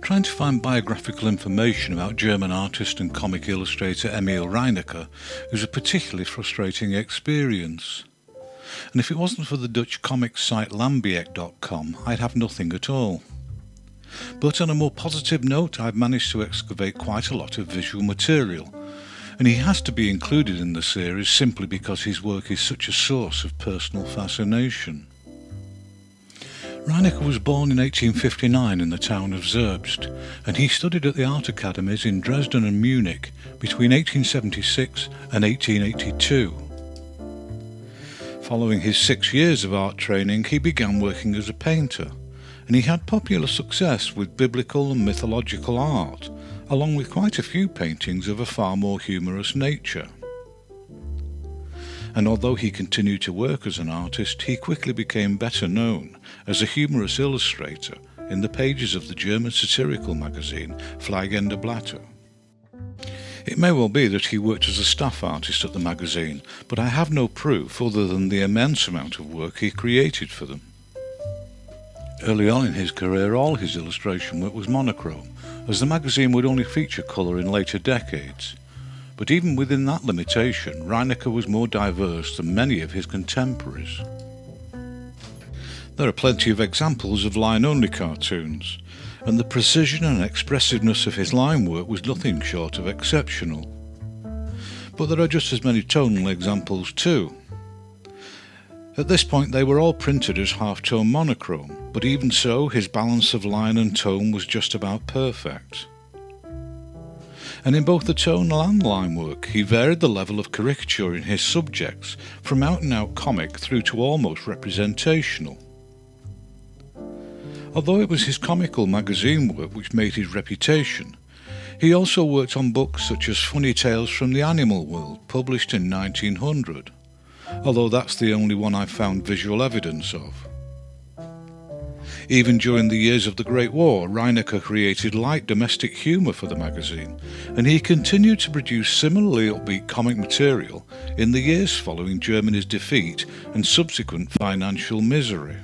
trying to find biographical information about German artist and comic illustrator Emile Reiniker was a particularly frustrating experience. And if it wasn't for the Dutch comic site Lambiek.com, I'd have nothing at all. But on a more positive note, I've managed to excavate quite a lot of visual material, and he has to be included in the series simply because his work is such a source of personal fascination. Reinicke was born in 1859 in the town of Zerbst, and he studied at the art academies in Dresden and Munich between 1876 and 1882. Following his 6 years of art training, he began working as a painter, and he had popular success with biblical and mythological art, along with quite a few paintings of a far more humorous nature. And although he continued to work as an artist, he quickly became better known as a humorous illustrator in the pages of the German satirical magazine Fliegende Blätter. It may well be that he worked as a staff artist at the magazine, but I have no proof other than the immense amount of work he created for them. Early on in his career, all his illustration work was monochrome, as the magazine would only feature colour in later decades. But even within that limitation, Reinicke was more diverse than many of his contemporaries. There are plenty of examples of line-only cartoons, and the precision and expressiveness of his line work was nothing short of exceptional. But there are just as many tonal examples too. At this point they were all printed as half-tone monochrome, but even so his balance of line and tone was just about perfect. And in both the tonal and line work he varied the level of caricature in his subjects from out-and-out comic through to almost representational. Although it was his comical magazine work which made his reputation, he also worked on books such as Funny Tales from the Animal World, published in 1900. Although that's the only one I've found visual evidence of. Even during the years of the Great War, Reinicke created light domestic humour for the magazine, and he continued to produce similarly upbeat comic material in the years following Germany's defeat and subsequent financial misery.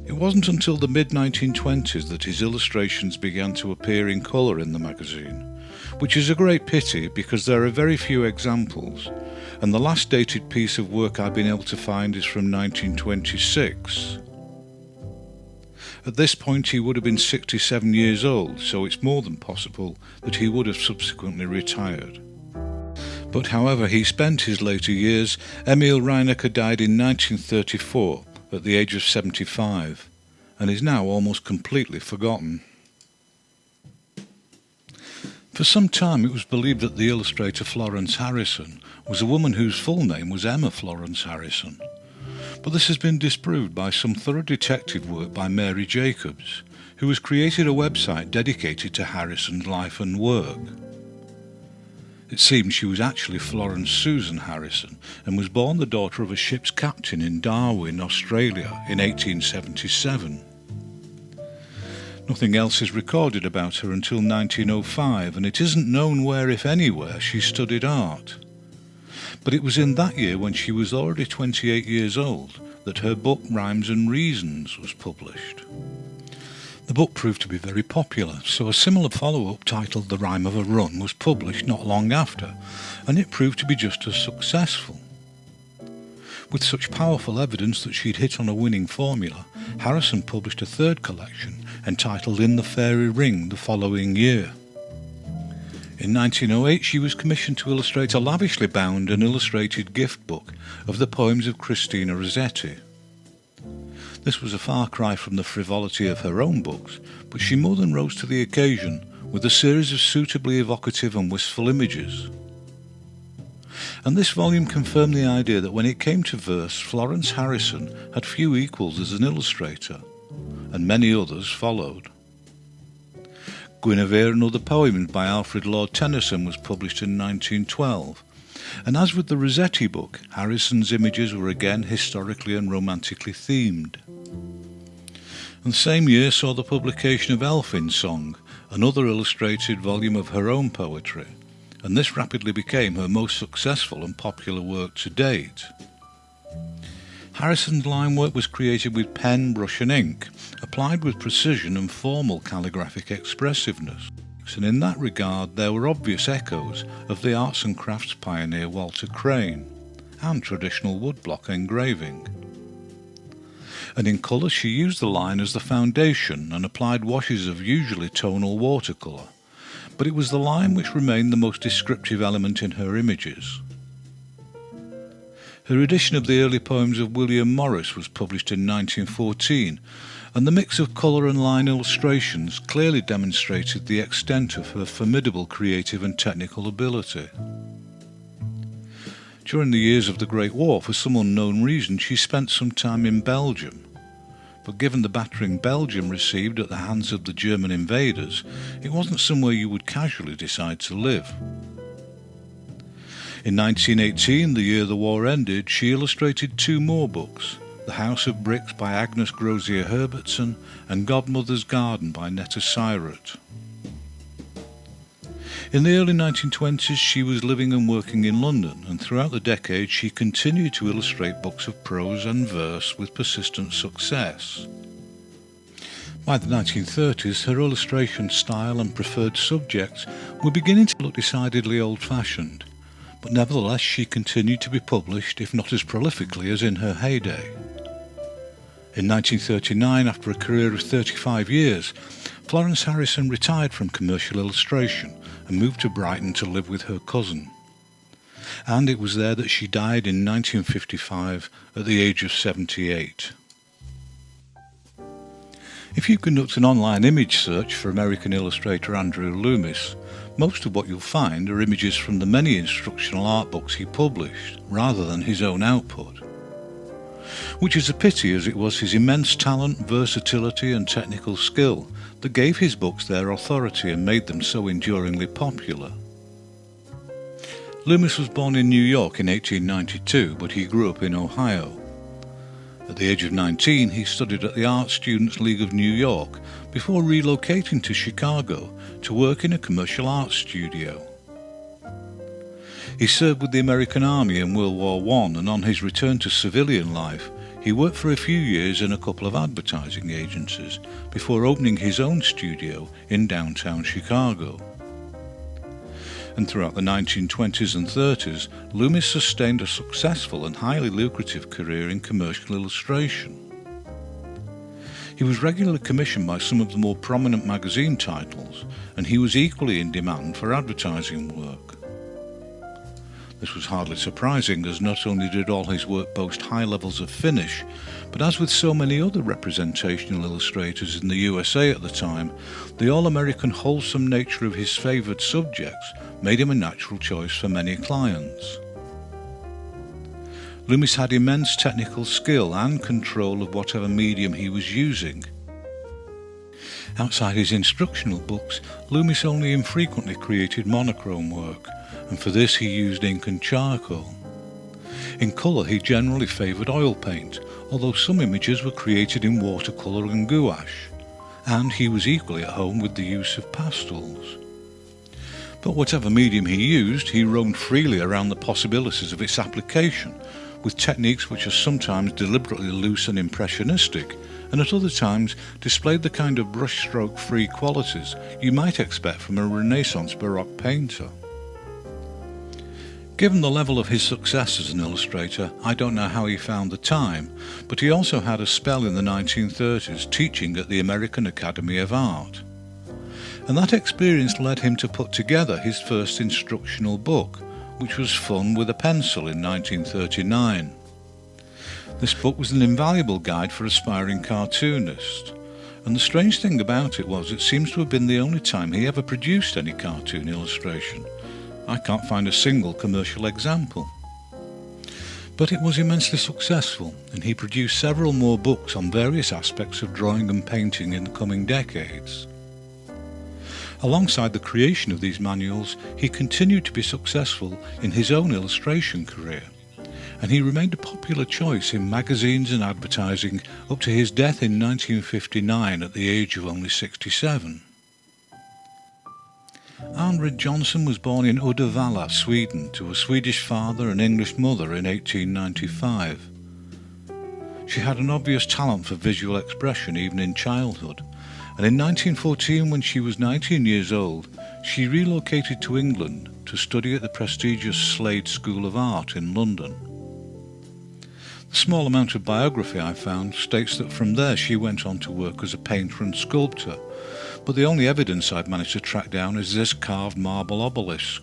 It wasn't until the mid-1920s that his illustrations began to appear in colour in the magazine, which is a great pity because there are very few examples, and the last dated piece of work I've been able to find is from 1926. At this point he would have been 67 years old, so it's more than possible that he would have subsequently retired. But however he spent his later years, Emil Reinicke died in 1934 at the age of 75, and is now almost completely forgotten. For some time it was believed that the illustrator Florence Harrison was a woman whose full name was Emma Florence Harrison, but this has been disproved by some thorough detective work by Mary Jacobs, who has created a website dedicated to Harrison's life and work. It seems she was actually Florence Susan Harrison and was born the daughter of a ship's captain in Darwin, Australia in 1877. Nothing else is recorded about her until 1905, and it isn't known where, if anywhere, she studied art. But it was in that year, when she was already 28 years old, that her book Rhymes and Reasons was published. The book proved to be very popular, so a similar follow-up titled The Rhyme of a Run was published not long after, and it proved to be just as successful. With such powerful evidence that she'd hit on a winning formula, Harrison published a third collection entitled In the Fairy Ring the following year. In 1908 she was commissioned to illustrate a lavishly bound and illustrated gift book of the poems of Christina Rossetti. This was a far cry from the frivolity of her own books, but she more than rose to the occasion with a series of suitably evocative and wistful images. And this volume confirmed the idea that when it came to verse, Florence Harrison had few equals as an illustrator, and many others followed. Guinevere and Other Poems by Alfred Lord Tennyson was published in 1912, and as with the Rossetti book, Harrison's images were again historically and romantically themed. And the same year saw the publication of Unsung, another illustrated volume of her own poetry, and this rapidly became her most successful and popular work to date. Harrison's line work was created with pen, brush and ink, applied with precision and formal calligraphic expressiveness. And in that regard there were obvious echoes of the arts and crafts pioneer Walter Crane and traditional woodblock engraving. And in colour she used the line as the foundation and applied washes of usually tonal watercolour, but it was the line which remained the most descriptive element in her images. Her edition of the early poems of William Morris was published in 1914, and the mix of colour and line illustrations clearly demonstrated the extent of her formidable creative and technical ability. During the years of the Great War, for some unknown reason, she spent some time in Belgium, but given the battering Belgium received at the hands of the German invaders, it wasn't somewhere you would casually decide to live. In 1918, the year the war ended, she illustrated two more books, The House of Bricks by Agnes Grosier Herbertson and Godmother's Garden by Netta Seirat. In the early 1920s she was living and working in London, and throughout the decade she continued to illustrate books of prose and verse with persistent success. By the 1930s her illustration style and preferred subjects were beginning to look decidedly old-fashioned, but nevertheless she continued to be published, if not as prolifically as in her heyday. In 1939, after a career of 35 years, Florence Harrison retired from commercial illustration and moved to Brighton to live with her cousin. And it was there that she died in 1955 at the age of 78. If you conduct an online image search for American illustrator Andrew Loomis, most of what you'll find are images from the many instructional art books he published, rather than his own output. Which is a pity, as it was his immense talent, versatility and technical skill that gave his books their authority and made them so enduringly popular. Loomis was born in New York in 1892, but he grew up in Ohio. At the age of 19, he studied at the Art Students League of New York before relocating to Chicago to work in a commercial art studio. He served with the American Army in World War I, and on his return to civilian life, he worked for a few years in a couple of advertising agencies before opening his own studio in downtown Chicago. And throughout the 1920s and 30s, Loomis sustained a successful and highly lucrative career in commercial illustration. He was regularly commissioned by some of the more prominent magazine titles, and he was equally in demand for advertising work. This was hardly surprising, as not only did all his work boast high levels of finish, but as with so many other representational illustrators in the USA at the time, the all-American wholesome nature of his favoured subjects made him a natural choice for many clients. Loomis had immense technical skill and control of whatever medium he was using. Outside his instructional books, Loomis only infrequently created monochrome work, and for this he used ink and charcoal. In colour he generally favoured oil paint, although some images were created in watercolour and gouache, and he was equally at home with the use of pastels. But whatever medium he used, he roamed freely around the possibilities of its application, with techniques which are sometimes deliberately loose and impressionistic, and at other times displayed the kind of brushstroke-free qualities you might expect from a Renaissance Baroque painter. Given the level of his success as an illustrator, I don't know how he found the time, but he also had a spell in the 1930s teaching at the American Academy of Art. And that experience led him to put together his first instructional book, which was Fun with a Pencil in 1939. This book was an invaluable guide for aspiring cartoonists, and the strange thing about it was it seems to have been the only time he ever produced any cartoon illustration. I can't find a single commercial example. But it was immensely successful, and he produced several more books on various aspects of drawing and painting in the coming decades. Alongside the creation of these manuals, he continued to be successful in his own illustration career, and he remained a popular choice in magazines and advertising up to his death in 1959 at the age of only 67. Arnrid Johnston was born in Uddevalla, Sweden, to a Swedish father and English mother in 1895. She had an obvious talent for visual expression even in childhood, and in 1914, when she was 19 years old, she relocated to England to study at the prestigious Slade School of Art in London. The small amount of biography I found states that from there she went on to work as a painter and sculptor, but the only evidence I've managed to track down is this carved marble obelisk.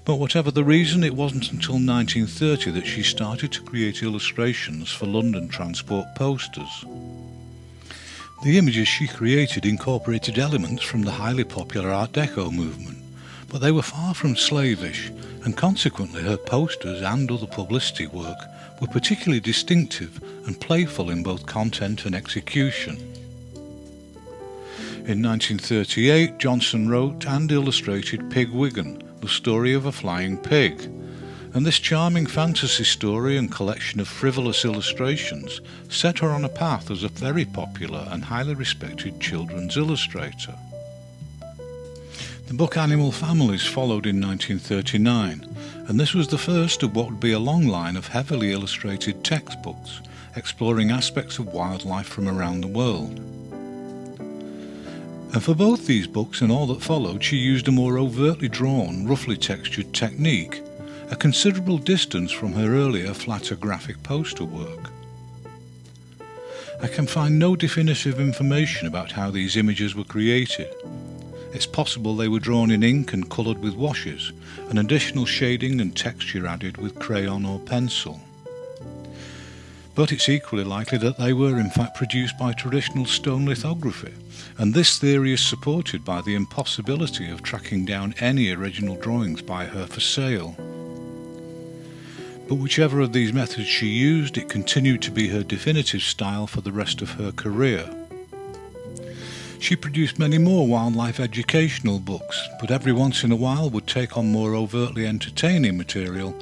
But whatever the reason, it wasn't until 1930 that she started to create illustrations for London Transport posters. The images she created incorporated elements from the highly popular Art Deco movement, but they were far from slavish, and consequently her posters and other publicity work were particularly distinctive and playful in both content and execution. In 1938, Johnston wrote and illustrated Pig Wiggin, the story of a flying pig, and this charming fantasy story and collection of frivolous illustrations set her on a path as a very popular and highly respected children's illustrator. The book Animal Families followed in 1939, and this was the first of what would be a long line of heavily illustrated textbooks exploring aspects of wildlife from around the world. And for both these books and all that followed, she used a more overtly drawn, roughly textured technique, a considerable distance from her earlier flatter graphic poster work. I can find no definitive information about how these images were created. It's possible they were drawn in ink and coloured with washes, and additional shading and texture added with crayon or pencil. But it's equally likely that they were in fact produced by traditional stone lithography, and this theory is supported by the impossibility of tracking down any original drawings by her for sale. But whichever of these methods she used, it continued to be her definitive style for the rest of her career. She produced many more wildlife educational books, but every once in a while would take on more overtly entertaining material,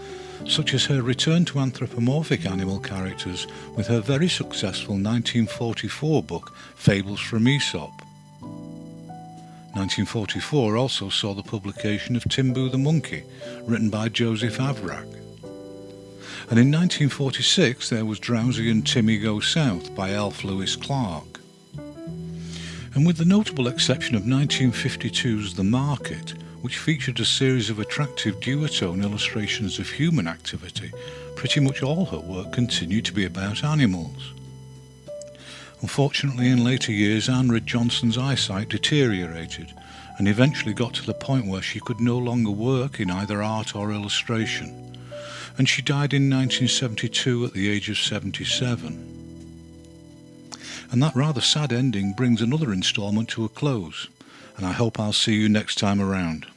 such as her return to anthropomorphic animal characters with her very successful 1944 book, Fables from Aesop. 1944 also saw the publication of Timbu the Monkey, written by Joseph Avrak. And in 1946 there was Drowsy and Timmy Go South by Alf Lewis Clark. And with the notable exception of 1952's The Market, which featured a series of attractive duotone illustrations of human activity, pretty much all her work continued to be about animals. Unfortunately, in later years, Arnrid Johnston's eyesight deteriorated and eventually got to the point where she could no longer work in either art or illustration, and she died in 1972 at the age of 77. And that rather sad ending brings another instalment to a close, and I hope I'll see you next time around.